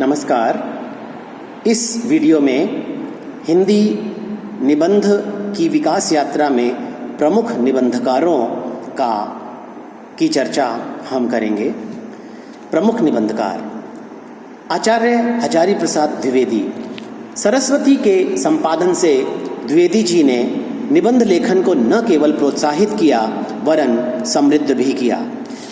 नमस्कार। इस वीडियो में हिंदी निबंध की विकास यात्रा में प्रमुख निबंधकारों की चर्चा हम करेंगे। प्रमुख निबंधकार आचार्य हजारी प्रसाद द्विवेदी। सरस्वती के संपादन से द्विवेदी जी ने निबंध लेखन को न केवल प्रोत्साहित किया वरन समृद्ध भी किया।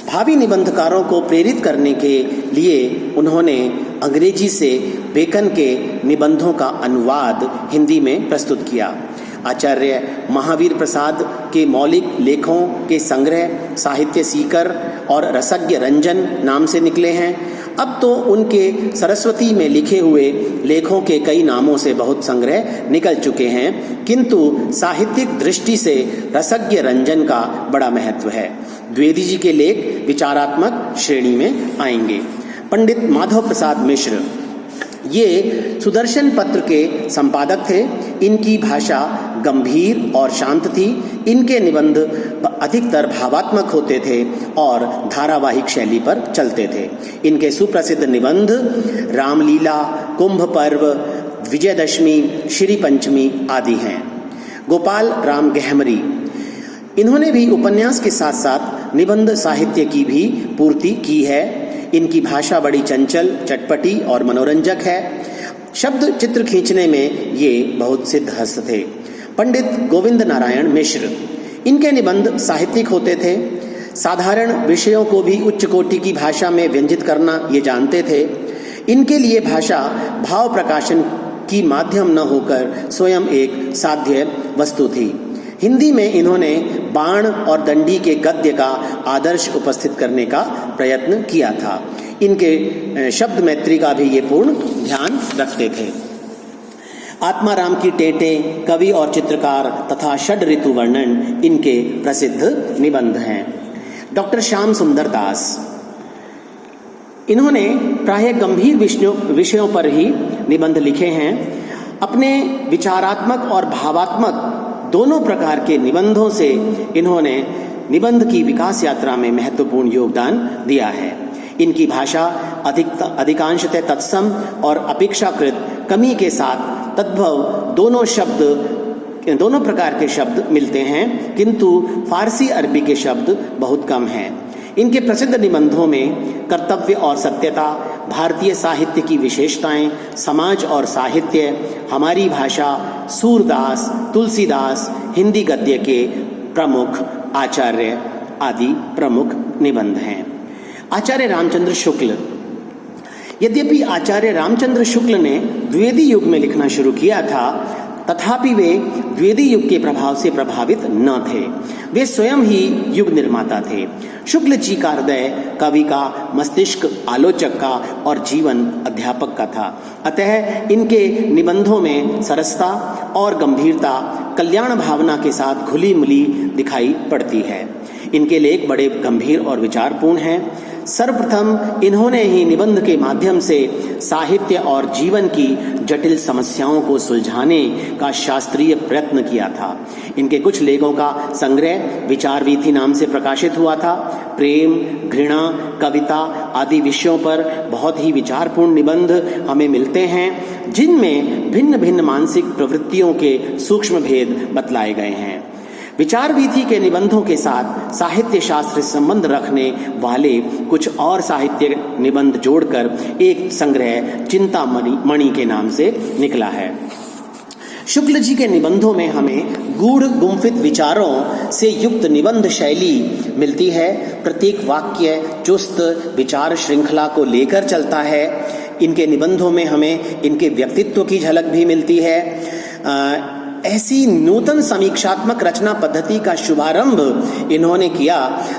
भावी निबंधकारों को प्रेरित करने के लिए उन्होंने अंग्रेजी से बेकन के निबंधों का अनुवाद हिंदी में प्रस्तुत किया। आचार्य महावीर प्रसाद के मौलिक लेखों के संग्रह साहित्य सीकर और रसज्ञ रंजन नाम से निकले हैं। अब तो उनके सरस्वती में लिखे हुए लेखों के कई नामों से बहुत संग्रह निकल चुके हैं, किंतु साहित्यिक दृष्टि से रसज्ञ रंजन का बड़ा महत्व है। द्विवेदी जी के लेख विचारात्मक श्रेणी में आएंगे। पंडित माधव प्रसाद मिश्र ये सुदर्शन पत्र के संपादक थे। इनकी भाषा गंभीर और शांत थी। इनके निबंध अधिकतर भावात्मक होते थे और धारावाहिक शैली पर चलते थे। इनके सुप्रसिद्ध निबंध रामलीला, कुंभ पर्व, विजयदशमी, श्री पंचमी आदि हैं। गोपाल राम गहमरी इन्होंने भी उपन्यास के साथ साथ निबंध साहित्य की भी पूर्ति की है। इनकी भाषा बड़ी चंचल, चटपटी और मनोरंजक है। शब्द चित्र खींचने में ये बहुत सिद्ध हस्त थे। पंडित गोविंद नारायण मिश्र इनके निबंध साहित्यिक होते थे। साधारण विषयों को भी उच्च कोटि की भाषा में व्यंजित करना ये जानते थे। इनके लिए भाषा भाव प्रकाशन की माध्यम न होकर स्वयं एक साध्य वस्तु थी। हिंदी में इन्होंने बाण और दंडी के गद्य का आदर्श उपस्थित करने का प्रयत्न किया था। इनके शब्द मैत्री का भी ये पूर्ण ध्यान रखते थे। आत्माराम की टेटें, कवि और चित्रकार तथा षड ऋतु वर्णन इनके प्रसिद्ध निबंध हैं। डॉक्टर श्याम सुंदर दास इन्होंने प्रायः गंभीर विषयों पर ही निबंध लिखे हैं। अपने विचारात्मक और भावात्मक दोनों प्रकार के निबंधों से इन्होंने निबंध की विकास यात्रा में महत्वपूर्ण योगदान दिया है। इनकी भाषा अधिकांशतः तत्सम और अपेक्षाकृत कमी के साथ तद्भव दोनों प्रकार के शब्द मिलते हैं, किंतु फारसी अरबी के शब्द बहुत कम हैं। इनके प्रसिद्ध निबंधों में कर्तव्य और सत्यता, भारतीय साहित्य की विशेषताएं, समाज और साहित्य, हमारी भाषा, सूरदास, तुलसीदास, हिंदी गद्य के प्रमुख आचार्य आदि प्रमुख निबंध हैं। आचार्य रामचंद्र शुक्ल यद्यपि आचार्य रामचंद्र शुक्ल ने द्विवेदी युग में लिखना शुरू किया था, तथापि वे द्विवेदी युग के प्रभाव से प्रभावित न थे। वे स्वयं ही युग निर्माता थे। शुक्ल जी का हृदय कवि का, मस्तिष्क आलोचक का और जीवन अध्यापक का था। अतः इनके निबंधों में सरसता और गंभीरता कल्याण भावना के साथ घुली मिली दिखाई पड़ती है। इनके लेख बड़े गंभीर और विचारपूर्ण हैं। सर्वप्रथम इन्होंने ही निबंध के माध्यम से साहित्य और जीवन की जटिल समस्याओं को सुलझाने का शास्त्रीय प्रयत्न किया था। इनके कुछ लेखों का संग्रह विचार वीथी नाम से प्रकाशित हुआ था। प्रेम, घृणा, कविता आदि विषयों पर बहुत ही विचारपूर्ण निबंध हमें मिलते हैं, जिनमें भिन्न भिन्न मानसिक प्रवृत्तियों के सूक्ष्म भेद बतलाए गए हैं। विचार वीथी के निबंधों के साथ साहित्य शास्त्र से संबंध रखने वाले कुछ और साहित्य निबंध जोड़कर एक संग्रह चिंतामणि के नाम से निकला है। शुक्ल जी के निबंधों में हमें गूढ़ गुम्फित विचारों से युक्त निबंध शैली मिलती है। प्रत्येक वाक्य चुस्त विचार श्रृंखला को लेकर चलता है। इनके निबंधों में हमें इनके व्यक्तित्व की झलक भी मिलती है। ऐसी नूतन समीक्षात्मक रचना पद्धति का शुभारंभ इन्होंने किया,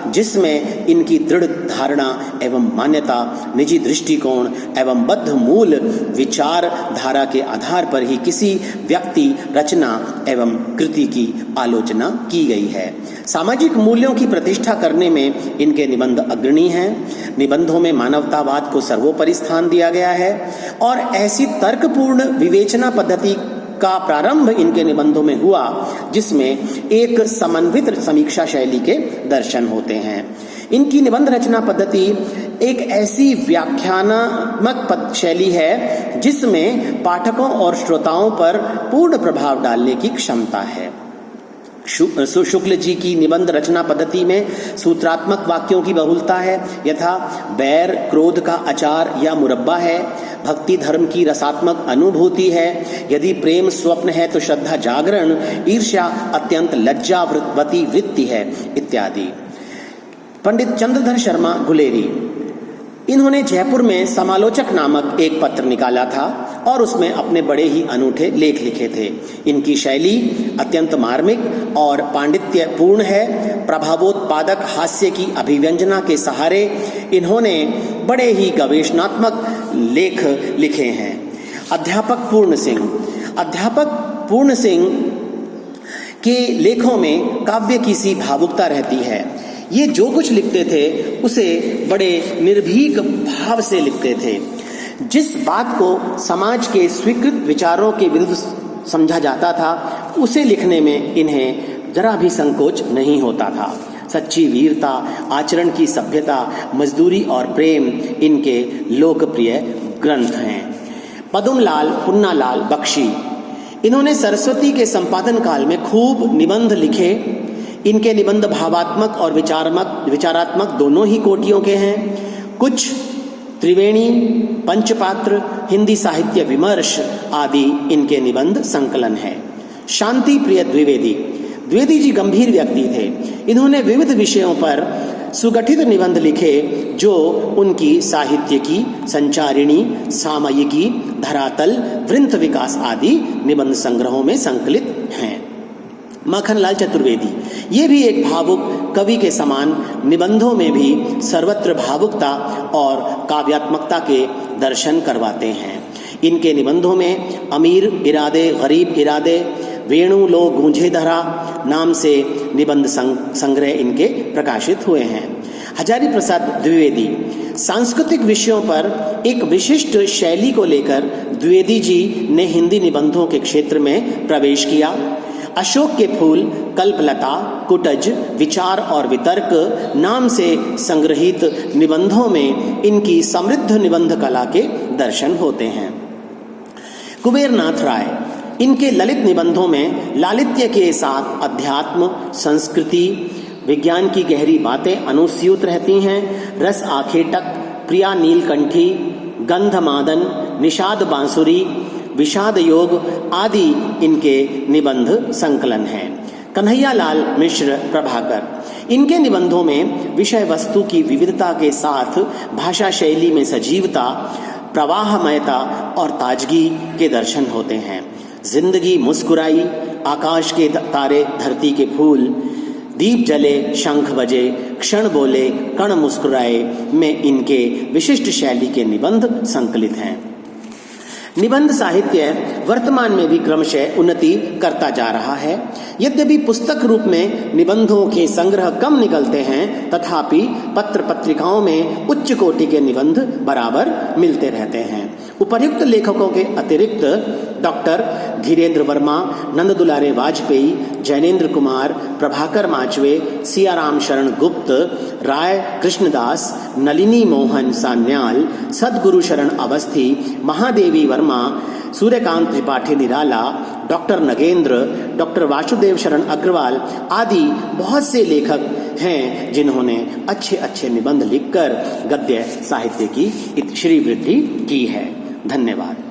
जिसमें इनकी दृढ़ धारणा एवं मान्यता, निजी दृष्टिकोण एवं बद्ध मूल विचार धारा के आधार पर ही किसी व्यक्ति, रचना एवं कृति की आलोचना की गई है। सामाजिक मूल्यों की प्रतिष्ठा करने में इनके निबंध अग्रणी हैं। निबंधों में मानवतावाद को सर्वोपरि स्थान दिया गया है और ऐसी तर्कपूर्ण विवेचना पद्धति का प्रारंभ इनके निबंधों में हुआ, जिसमें एक समन्वित समीक्षा शैली के दर्शन होते हैं। इनकी निबंध रचना पद्धति एक ऐसी व्याख्यानात्मक शैली है जिसमें पाठकों और श्रोताओं पर पूर्ण प्रभाव डालने की क्षमता है। शुक्ल जी की निबंध रचना पद्धति में सूत्रात्मक वाक्यों की बहुलता है, यथा बैर क्रोध का अचार या मुरब्बा है, भक्ति धर्म की रसात्मक अनुभूति है, यदि प्रेम स्वप्न है तो श्रद्धा जागरण, ईर्ष्या अत्यंत लज्जावती वृत्ति है इत्यादि। पंडित चंद्रधर शर्मा गुलेरी, इन्होंने जयपुर में समालोचक नामक एक पत्र निकाला था और उसमें अपने बड़े ही अनूठे लेख लिखे थे। इनकी शैली अत्यंत मार्मिक और पांडित्यपूर्ण है। प्रभावोत्पादक हास्य की अभिव्यंजना के सहारे इन्होंने बड़े ही गवेषणात्मक लेख लिखे हैं। अध्यापक पूर्ण सिंह के लेखों में काव्य की सी भावुकता रहती है। ये जो कुछ लिखते थे उसे बड़े निर्भीक भाव से लिखते थे। जिस बात को समाज के स्वीकृत विचारों के विरुद्ध समझा जाता था उसे लिखने में इन्हें जरा भी संकोच नहीं होता था। सच्ची वीरता, आचरण की सभ्यता, मजदूरी और प्रेम इनके लोकप्रिय ग्रंथ हैं। पदुमलाल पुन्नालाल बख्शी, इन्होंने सरस्वती के संपादन काल में खूब निबंध लिखे। इनके निबंध भावात्मक और विचारात्मक दोनों ही कोटियों के हैं। कुछ त्रिवेणी, पंचपात्र, हिंदी साहित्य विमर्श आदि इनके निबंध संकलन है। शांति प्रिय द्विवेदी जी गंभीर व्यक्ति थे। इन्होंने विविध विषयों पर सुगठित निबंध लिखे जो उनकी साहित्यिकी, संचारिणी, सामयिकी, धरातल, वृंत विकास आदि निबंध संग्रहों में संकलित हैं। माखनलाल चतुर्वेदी, ये भी एक भावुक कवि के समान निबंधों में भी सर्वत्र भावुकता और काव्यात्मकता के दर्शन करवाते हैं। इनके निबंधों में अमीर इरादे गरीब इरादे, वेणु लो गूंजे धरा नाम से निबंध संग्रह इनके प्रकाशित हुए हैं। हजारी प्रसाद द्विवेदी, सांस्कृतिक विषयों पर एक विशिष्ट शैली को लेकर द्विवेदी जी ने हिंदी निबंधों के क्षेत्र में प्रवेश किया। अशोक के फूल, कल्पलता, कुटज, विचार और वितर्क नाम से संग्रहित निबंधों में इनकी समृद्ध निबंध कला के दर्शन होते हैं। कुबेरनाथ राय, इनके ललित निबंधों में लालित्य के साथ अध्यात्म, संस्कृति, विज्ञान की गहरी बातें अनुस्यूत रहती हैं। रस आखेटक, प्रिया नीलकंठी, गंधमादन, निषाद बांसुरी, विषाद योग आदि इनके निबंध संकलन हैं। कन्हैयालाल मिश्र प्रभाकर, इनके निबंधों में विषय वस्तु की विविधता के साथ भाषा शैली में सजीवता, प्रवाहमयता और ताजगी के दर्शन होते हैं। जिंदगी मुस्कुराई, आकाश के तारे धरती के फूल, दीप जले शंख बजे, क्षण बोले कण मुस्कुराए में इनके विशिष्ट शैली के निबंध संकलित हैं। निबंध साहित्य वर्तमान में भी क्रमशः उन्नति करता जा रहा है। यद्यपि पुस्तक रूप में निबंधों के संग्रह कम निकलते हैं, तथापि पत्र पत्रिकाओं में उच्च कोटि के निबंध बराबर मिलते रहते हैं। उपर्युक्त लेखकों के अतिरिक्त डॉक्टर धीरेन्द्र वर्मा, नंद दुलारे वाजपेयी, जैनेन्द्र कुमार, प्रभाकर माचवे, सियाराम शरण गुप्त, राय कृष्णदास, नलिनी मोहन सान्याल, सदगुरु शरण अवस्थी, महादेवी वर्मा, सूर्यकांत त्रिपाठी निराला, डॉक्टर नगेंद्र, डॉक्टर वासुदेव शरण अग्रवाल आदि बहुत से लेखक हैं जिन्होंने अच्छे अच्छे निबंध लिखकर गद्य साहित्य की श्रीवृद्धि की है। धन्यवाद।